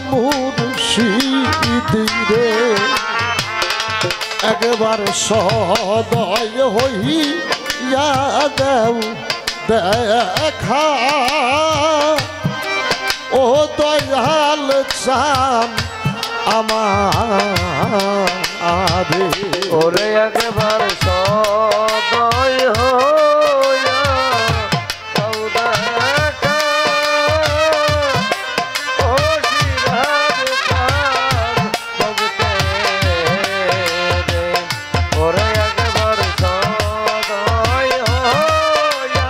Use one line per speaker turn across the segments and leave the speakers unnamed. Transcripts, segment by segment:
মুর্শিদ রে একবার সদয় হইয়া দেও দেখা ও দয়াল চান আমার
ওরে একবার সদয় হইয়া দাও দেখা ও সিরাজ খান ভক্তে রে ওরে একবার সদয় হইয়া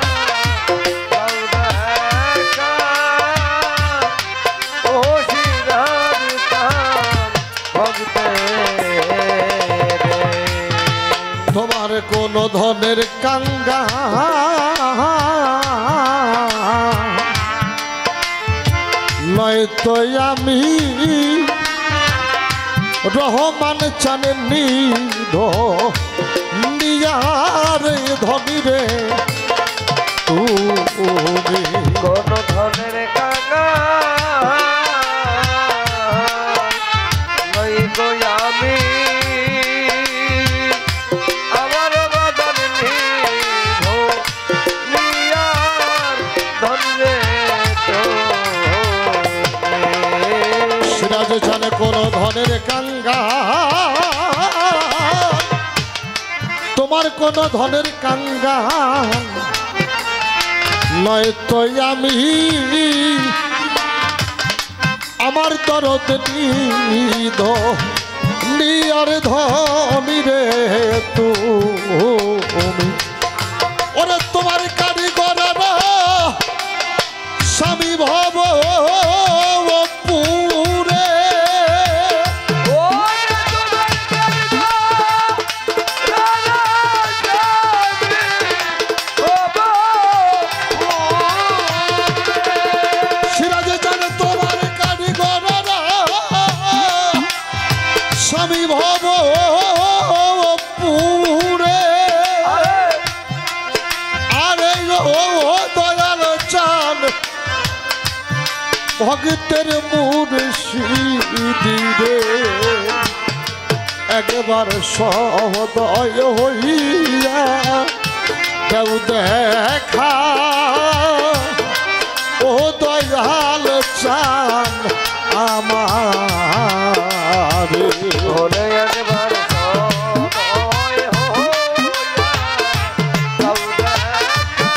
দাও দেখা ও সিরাজ খান ভক্তে
তোমার কোন ধনের কাঙ্গা নয়তো আমি রহমান চানের নিয়ার ধনী রে তুমি
কোন ধনের কাঙ্গা নই গো আমি আমার বাজার নিভো নিয়ার ধনরে
সিরাজ জানে কোন ধনের কাঙ্গা তোমার কোন ধনের কাঙ্গা নয়তো আমি আমার দরদ নিধ নিয়ার ধনী রে তুমি ওরে তোমার কারিগর স্বামী ভব পুরে সিরাজে জানে তোমার কারিগর স্বামী ভব পুরে আরে ও দয়াল চান ভক্তের মুর্শিদ রে একবার সদয় হইয়া দেও দেখা ও দয়াল চান আমার
ওরে একবার সদয় হইয়া দাও দেখা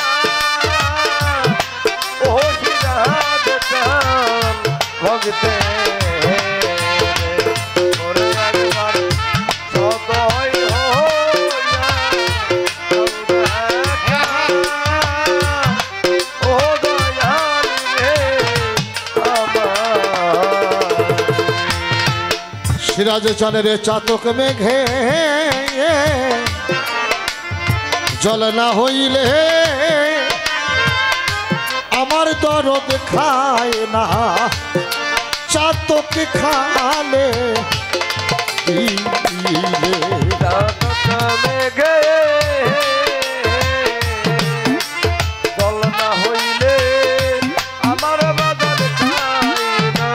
ও সিরাজ খান ভক্তে ওরে একবার সদয় হইয়া দাও দেখা ও দয়াল রে আমার
সিরাজ চানের চাতক মেঘে জল না হইলে আমার দরদ খায় না চাতক খালে দিলে
মেঘে জল না হইলে আমার বাজার খাই না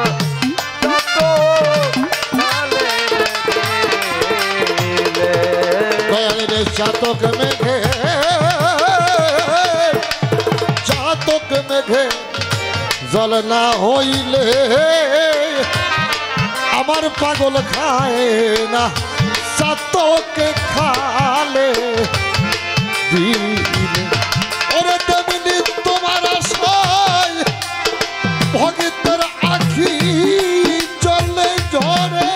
দয়ালের চাতক মেঘে জল না হইলে আমার পাগল খায় না চাতক খালে দিলে ওরে তেমনি তোমার আশায় ভগতের আখি জলে ঝরে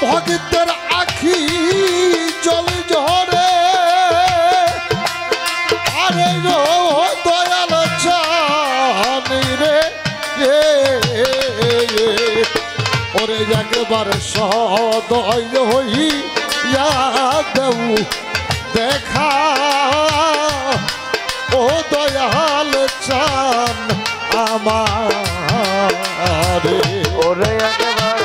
ভগতের আখি জল ঝরে আরে দয়াল জানি রে ওরে একবার সদয় হইয়া দেও দেখা ও দয়াল চান আমার
ওরে একবার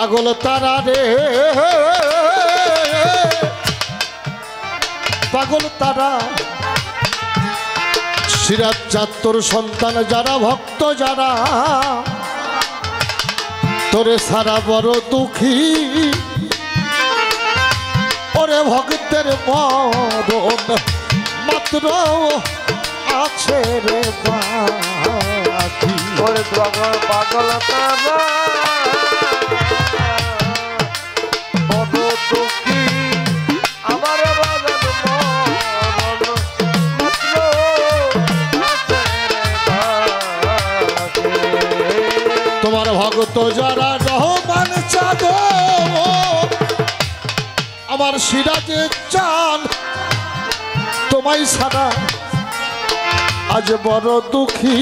পাগল তারা রে, পাগল তারা। সিরাজ চাঁদর সন্তান যারা, ভক্ত যারা, তোরে সারা বড় দুঃখী। ওরে ভক্তের মরণ মাত্র আছে রে বাকি।
ওরে পাগল পাগল তারা বড় দুঃখী, আমার বাজার মরণ মাত্র আছে রে বাকি।
তোমার ভক্ত যারা রহমান চাঁদ, আমার সিরাজে চান তোমায় সারা আজ বড় দুঃখী।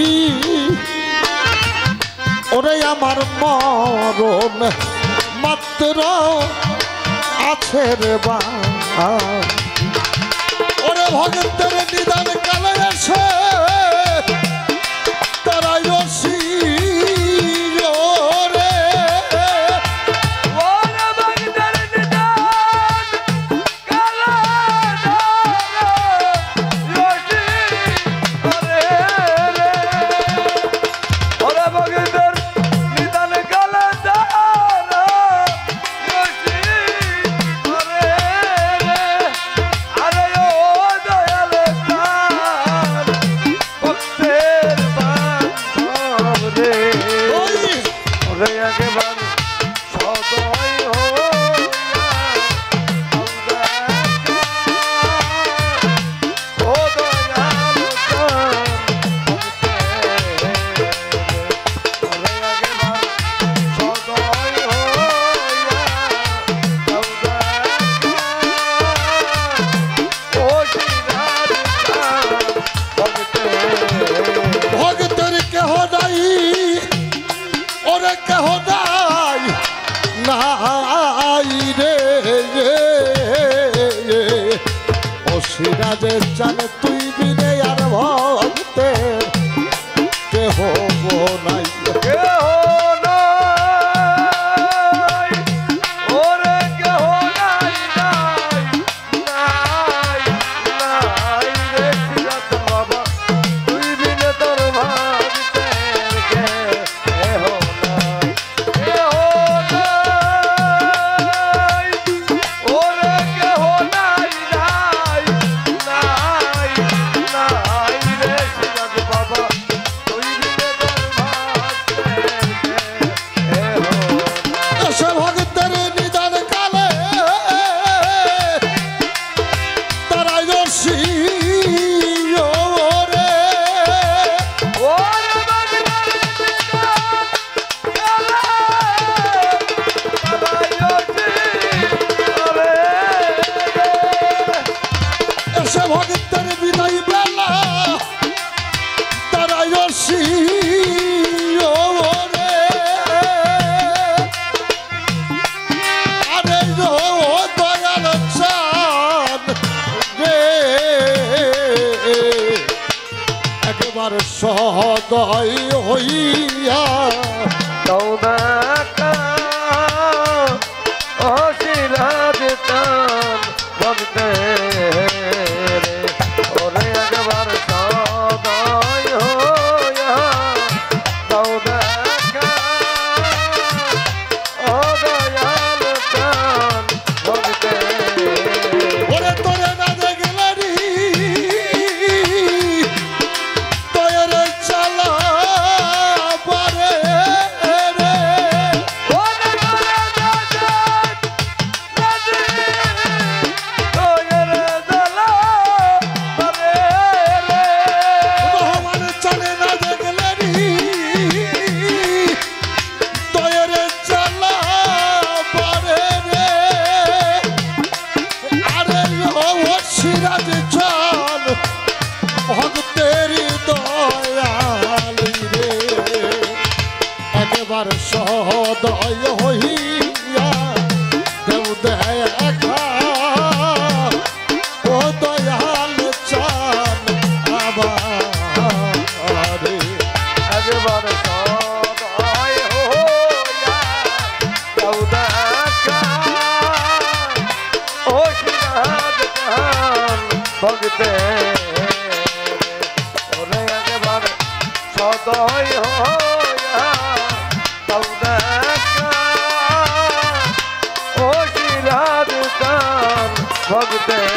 ওরে আমার মরণ মাত্র আছে রে বাকি। ওরে ভক্তের নিদান কালে এসে তারাই রসি সিরাজের চান তুই বিনে আর ভক্তের কেহ নাই। ভক্তের বিদায় বেলা তারাই রসি রে, আরে দয়াল চাঁদ রে, একবার সহদয় হইয়া
দাও দেখা ও সিরাজ চাঁদ ভক্তের। ওরে একবার সদয় হইয়া দাও দেখা ও দয়াল চাঁদ ভক্তের।
ওরে তোরে না দেখলে রে তোর চালা পারে রে,
ওরে তোরে ভক্তে ওরে একবার সদয় হইয়া তাও দেখা ও শিলাদ তান ভক্তে